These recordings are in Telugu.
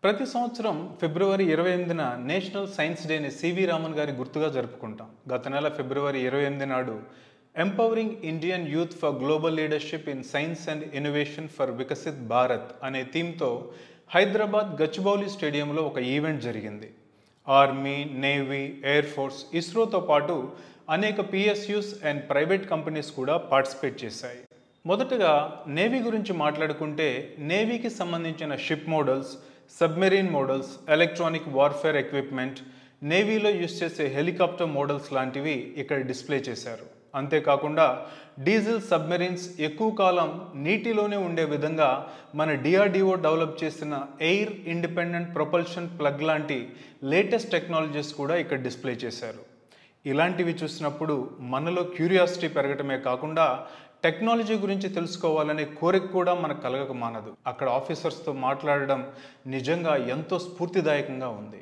ప్రతి సంవత్సరం ఫిబ్రవరి 28న నేషనల్ సైన్స్ డేని సివి రామన్ గారి గుర్తుగా జరుపుకుంటాం. గత నెల ఫిబ్రవరి 28 నాడు empowering Indian youth for global leadership in science and innovation for Viksit Bharat అనే థీమ్తో హైదరాబాద్ గచ్చిబౌలి స్టేడియంలో ఒక ఈవెంట్ జరిగింది. ఆర్మీ, నేవీ, ఎయిర్ ఫోర్స్, ఇస్రోతో పాటు అనేక పిఎస్యూస్ అండ్ ప్రైవేట్ కంపెనీస్ కూడా పార్టిసిపేట్ చేశాయి. మొదటగా నేవీ గురించి మాట్లాడుకుంటే నేవీకి సంబంధించిన ship models, submarine models, electronic warfare equipment, నేవీలో యూజ్ చేసే హెలికాప్టర్ మోడల్స్ లాంటివి ఇక్కడ డిస్ప్లే చేశారు. అంతేకాకుండా డీజిల్ సబ్మెరీన్స్ ఎక్కువ కాలం నీటిలోనే ఉండే విధంగా మన డిఆర్డిఓ డెవలప్ చేసిన ఎయిర్ ఇండిపెండెంట్ ప్రొపల్షన్ ప్లగ్ లాంటి లేటెస్ట్ టెక్నాలజీస్ కూడా ఇక్కడ డిస్ప్లే చేశారు. ఇలాంటివి చూసినప్పుడు మనలో క్యూరియాసిటీ పెరగటమే కాకుండా టెక్నాలజీ గురించి తెలుసుకోవాలనే కోరిక కూడా మనకు కలగక మానదు. అక్కడ ఆఫీసర్స్తో మాట్లాడడం నిజంగా ఎంతో స్ఫూర్తిదాయకంగా ఉంది.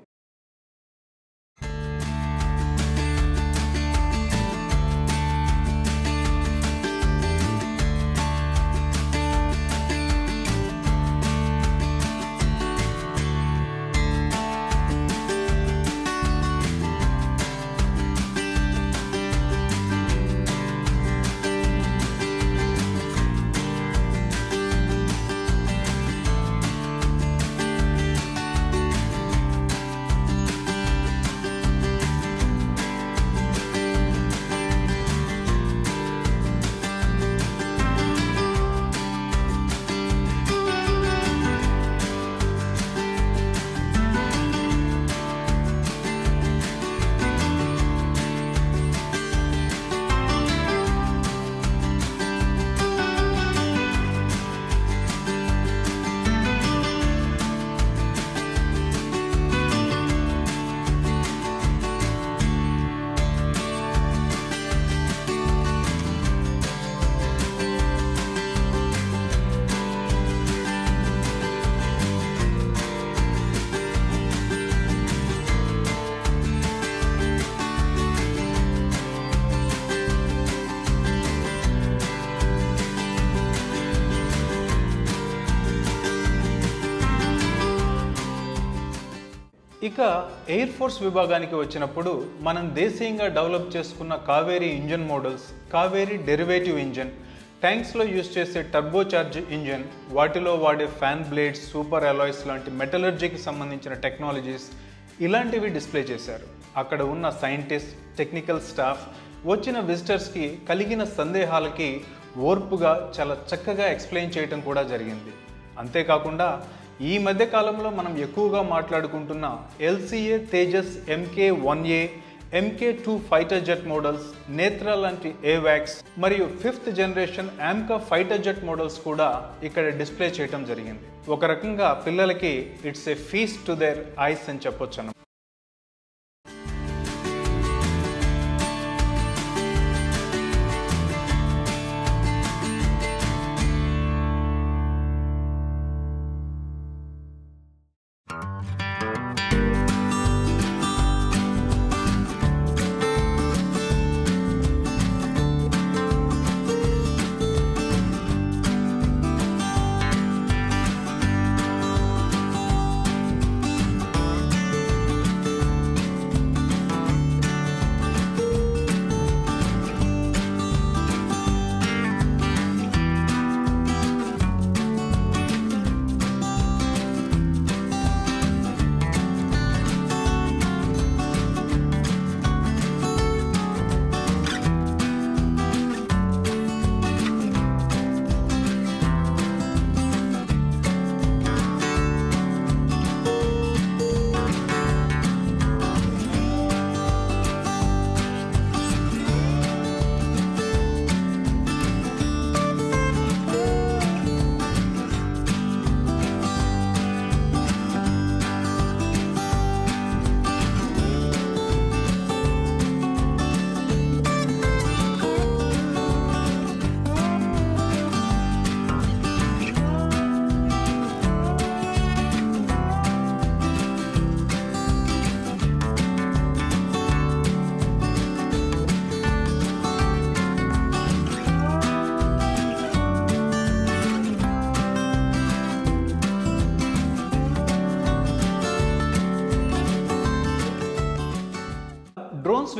ఇక ఎయిర్ ఫోర్స్ విభాగానికి వచ్చినప్పుడు మనం దేశీయంగా డెవలప్ చేసుకున్న Kaveri engine models, Kaveri derivative engine, ట్యాంక్స్లో యూజ్ చేసే టర్బోచార్జ్ ఇంజన్, వాటిలో వాడే ఫ్యాన్ బ్లేడ్స్, సూపర్ అలాయ్స్ లాంటి మెటలర్జీకి సంబంధించిన టెక్నాలజీస్ ఇలాంటివి డిస్ప్లే చేశారు. అక్కడ ఉన్న సైంటిస్ట్, టెక్నికల్ స్టాఫ్ వచ్చిన విజిటర్స్కి కలిగిన సందేహాలకి ఓర్పుగా చాలా చక్కగా ఎక్స్ప్లెయిన్ చేయటం కూడా జరిగింది. అంతేకాకుండా ఈ మధ్య కాలంలో మనం ఎక్కువగా మాట్లాడుకుంటున్న LCA Tejas MK-1A, MK-2 fighter jet models, Netra లాంటి ఏవాక్స్ మరియు 5th generation AMCA fighter jet models కూడా ఇక్కడ డిస్ప్లే చేయడం జరిగింది. ఒక రకంగా పిల్లలకి it's a feast to their eyes అని చెప్పొచ్చు.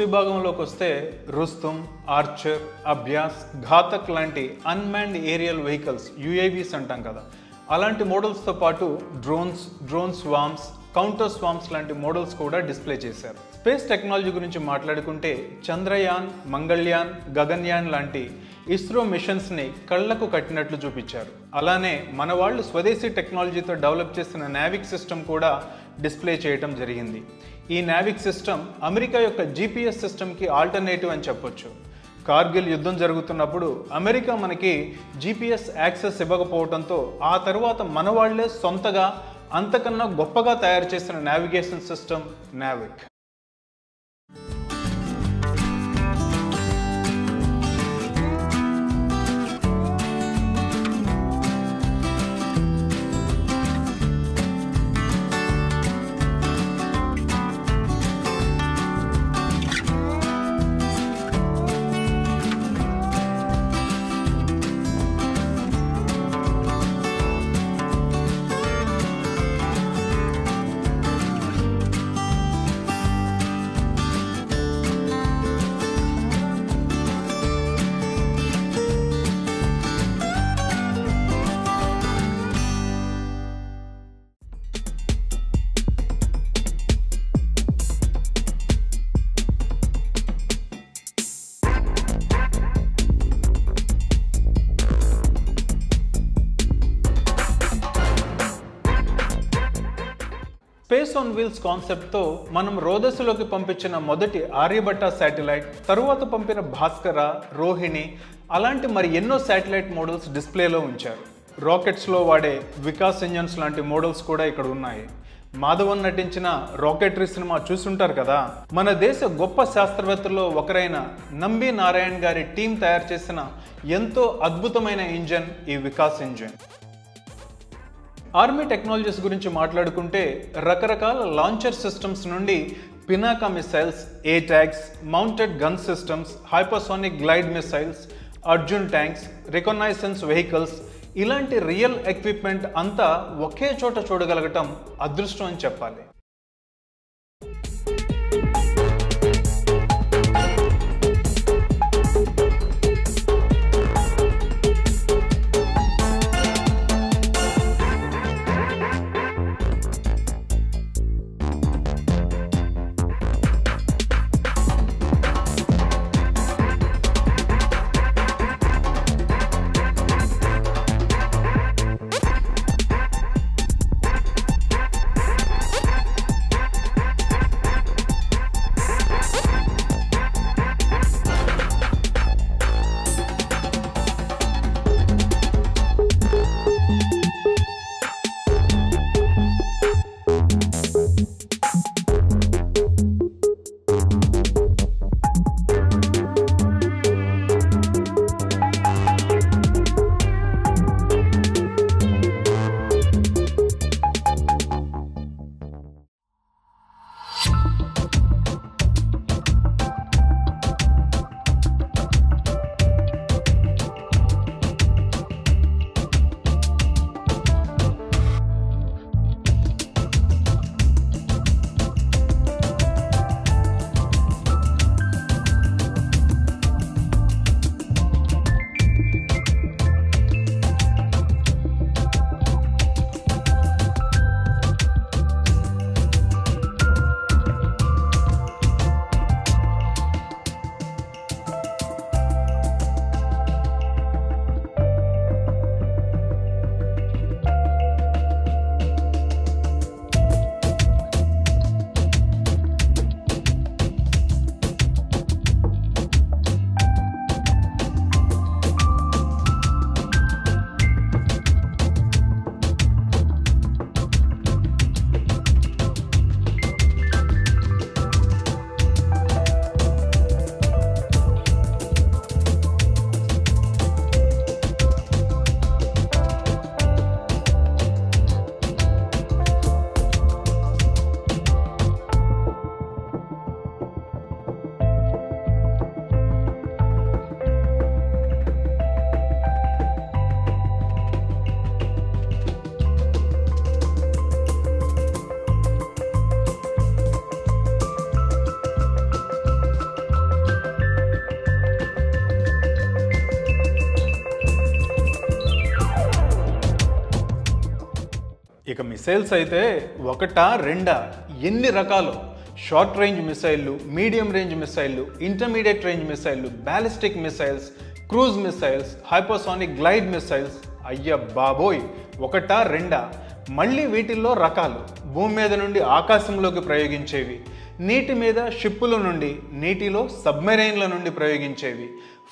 విభాగంలోకి వస్తే రుస్తుం, ఆర్చర్, అభ్యాస్, ఘాతక్ లాంటి అన్మాన్డ్ ఏరియల్ వెహికల్స్ UAVs అంటాం కదా, అలాంటి మోడల్స్తో పాటు డ్రోన్ స్వామ్స్, కౌంటర్ స్వామ్స్ లాంటి మోడల్స్ కూడా డిస్ప్లే చేశారు. స్పేస్ టెక్నాలజీ గురించి మాట్లాడుకుంటే చంద్రయాన్, మంగళ్యాన్, గగన్యాన్ లాంటి ఇస్రో మిషన్స్ని కళ్లకు కట్టినట్లు చూపించారు. అలానే మన వాళ్ళు స్వదేశీ టెక్నాలజీతో డెవలప్ చేసిన నావిక్ సిస్టమ్ కూడా డిస్ప్లే చేయటం జరిగింది. ఈ నావిక్ సిస్టమ్ అమెరికా యొక్క GPS సిస్టమ్కి ఆల్టర్నేటివ్ అని చెప్పొచ్చు. కార్గిల్ యుద్ధం జరుగుతున్నప్పుడు అమెరికా మనకి GPS యాక్సెస్ ఇవ్వకపోవడంతో ఆ తర్వాత మన వాళ్లే సొంతగా అంతకన్నా గొప్పగా తయారు చేసిన navigation system Navik. Space on wheels కాన్సెప్ట్తో మనం రోదస్సులోకి పంపించిన మొదటి ఆర్యభట్ట శాటిలైట్, తరువాత పంపిన భాస్కర, రోహిణి అలాంటి మరి ఎన్నో శాటిలైట్ మోడల్స్ డిస్ప్లేలో ఉంచారు. రాకెట్స్లో వాడే వికాస్ ఇంజన్స్ లాంటి మోడల్స్ కూడా ఇక్కడ ఉన్నాయి. మాధవన్ నటించిన రాకెటరీ సినిమా చూసుంటారు కదా. మన దేశ గొప్ప శాస్త్రవేత్తల్లో ఒకరైన నంబి నారాయణ్ గారి టీం తయారు చేసిన ఎంతో అద్భుతమైన ఇంజన్ ఈ వికాస్ ఇంజన్. ఆర్మీ టెక్నాలజీస్ గురించి మాట్లాడుకుంటే రకరకాల లాంచర్ సిస్టమ్స్ నుండి Pinaka missiles, ATAGS, mounted gun systems, hypersonic glide missiles, Arjun tanks, reconnaissance vehicles ఇలాంటి రియల్ ఎక్విప్మెంట్ అంతా ఒకే చోట చూడగలగటం అదృష్టం అని చెప్పాలి. ఇక మిసైల్స్ అయితే ఒకటా రెండా ఎన్ని రకాలు, షార్ట్ రేంజ్ మిసైళ్ళు, మీడియం రేంజ్ మిసైళ్ళు, ఇంటర్మీడియట్ రేంజ్ మిసైళ్ళు, ballistic missiles, cruise missiles, hypersonic glide missiles. అయ్య బాబోయ్, ఒకటా రెండా? మళ్ళీ వీటిల్లో రకాలు, భూమి మీద నుండి ఆకాశంలోకి ప్రయోగించేవి, నీటి మీద షిప్పుల నుండి, నీటిలో సబ్మెరైన్ల నుండి ప్రయోగించేవి,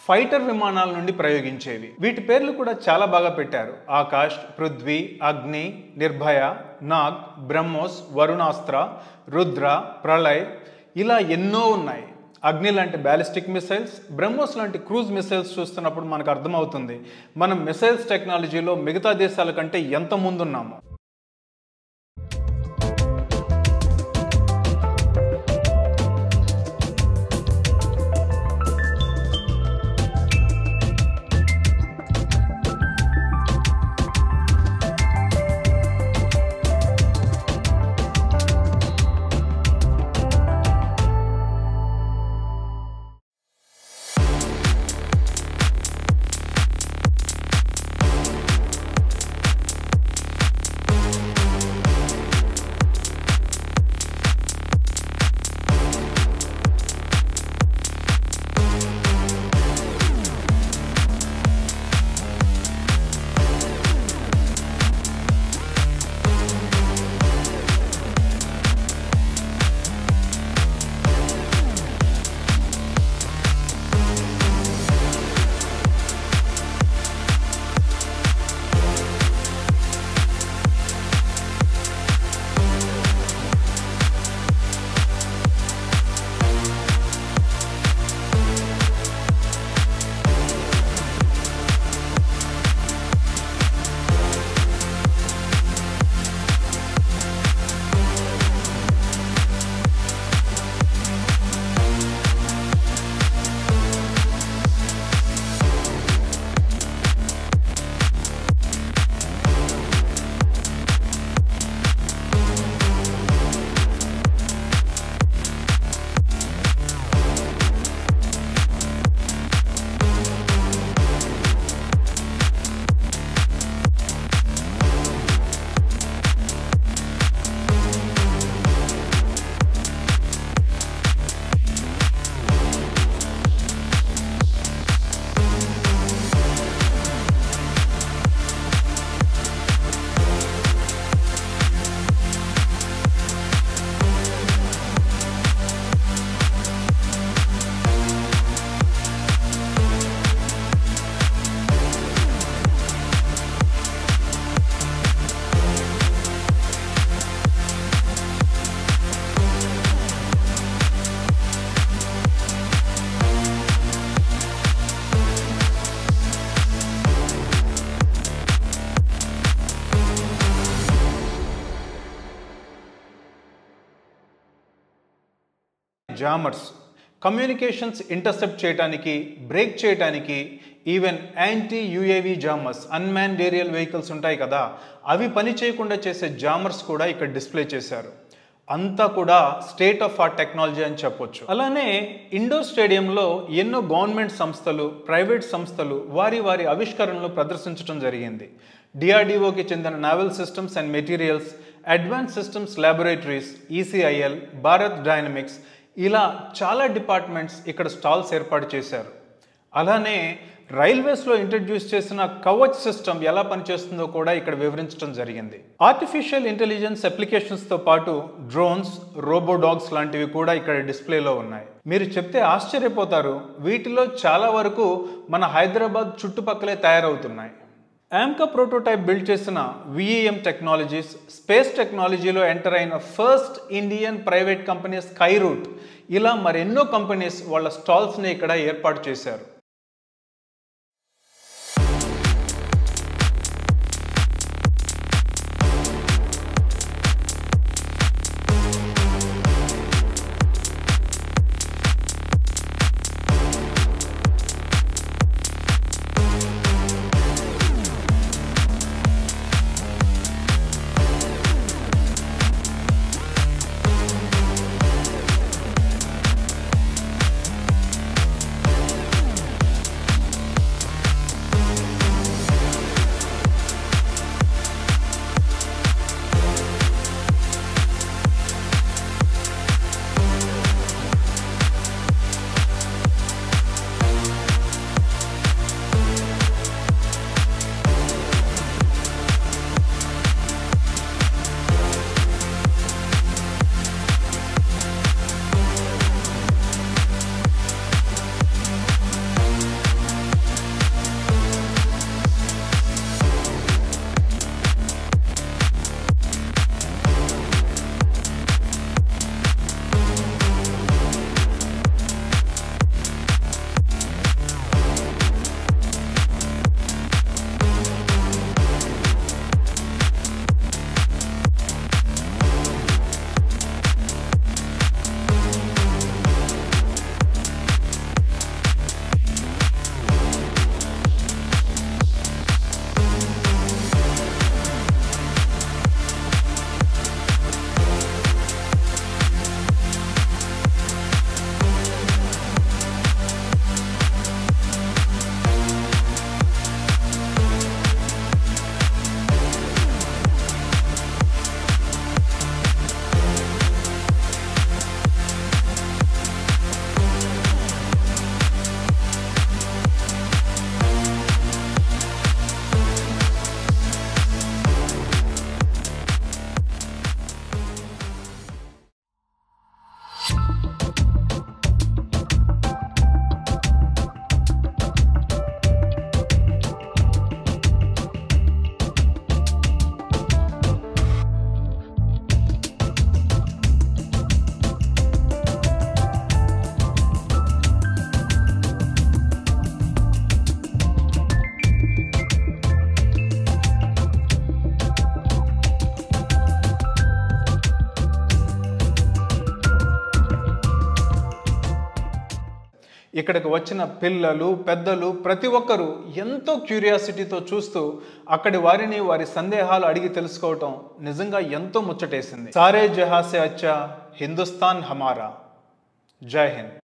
ఫైటర్ విమానాల నుండి ప్రయోగించేవి. వీటి పేర్లు కూడా చాలా బాగా పెట్టారు. ఆకాష్, పృథ్వీ, అగ్ని, నిర్భయ, నాగ్, బ్రహ్మోస్, వరుణాస్త్ర, రుద్ర, ప్రళయ్, ఇలా ఎన్నో ఉన్నాయి. అగ్ని లాంటి బ్యాలిస్టిక్ మిసైల్స్, బ్రహ్మోస్ లాంటి క్రూజ్ మిసైల్స్ చూస్తున్నప్పుడు మనకు అర్థమవుతుంది మనం మిసైల్స్ టెక్నాలజీలో మిగతా దేశాల కంటే ఎంత ముందున్నామో. జామర్స్ కమ్యూనికేషన్స్ ఇంటర్సెప్ట్ చేయడానికి, బ్రేక్ చేయడానికి, even anti UAV jammers, unmanned aerial vehicles ఉంటాయి కదా, అవి పని చేయకుండా చేసే జామర్స్ కూడా ఇక్కడ డిస్ప్లే చేశారు. అంతా కూడా స్టేట్ ఆఫ్ ఆర్ట్ టెక్నాలజీ అని చెప్పొచ్చు. అలానే ఇండోర్ స్టేడియంలో ఎన్నో గవర్నమెంట్ సంస్థలు, ప్రైవేట్ సంస్థలు వారి వారి ఆవిష్కరణలు ప్రదర్శించడం జరిగింది. డిఆర్డిఓకి చెందిన naval systems and materials, advance systems laboratories, ECIL, Bharat dynamics, ఇలా చాలా డిపార్ట్మెంట్స్ ఇక్కడ స్టాల్స్ ఏర్పాటు చేశారు. అలానే రైల్వేస్లో ఇంట్రడ్యూస్ చేసిన కవచ్ సిస్టమ్ ఎలా పనిచేస్తుందో కూడా ఇక్కడ వివరించడం జరిగింది. ఆర్టిఫిషియల్ ఇంటెలిజెన్స్ అప్లికేషన్స్తో పాటు డ్రోన్స్, రోబోడాగ్స్ లాంటివి కూడా ఇక్కడ డిస్ప్లేలో ఉన్నాయి. మీరు చెప్తే ఆశ్చర్యపోతారు, వీటిలో చాలా వరకు మన హైదరాబాద్ చుట్టుపక్కలే తయారవుతున్నాయి. AMCA ప్రోటోటైప్ బిల్డ్ చేసిన VEM టెక్నాలజీస్, స్పేస్ టెక్నాలజీలో ఎంటర్ అయిన first Indian private company Skyroot, ఇలా మరెన్నో కంపెనీస్ వాళ్ళ స్టాల్స్ని ఇక్కడ ఏర్పాటు చేశారు. ఇక్కడికి వచ్చిన పిల్లలు పెద్దలు ప్రతి ఒక్కరూ ఎంతో క్యూరియాసిటీతో చూస్తూ అక్కడి వారిని వారి సందేహాలు అడిగి తెలుసుకోవటం నిజంగా ఎంతో ముచ్చటేసింది. సారే జహాసే అచ్చా హిందుస్థాన్ హమారా. జై హింద్.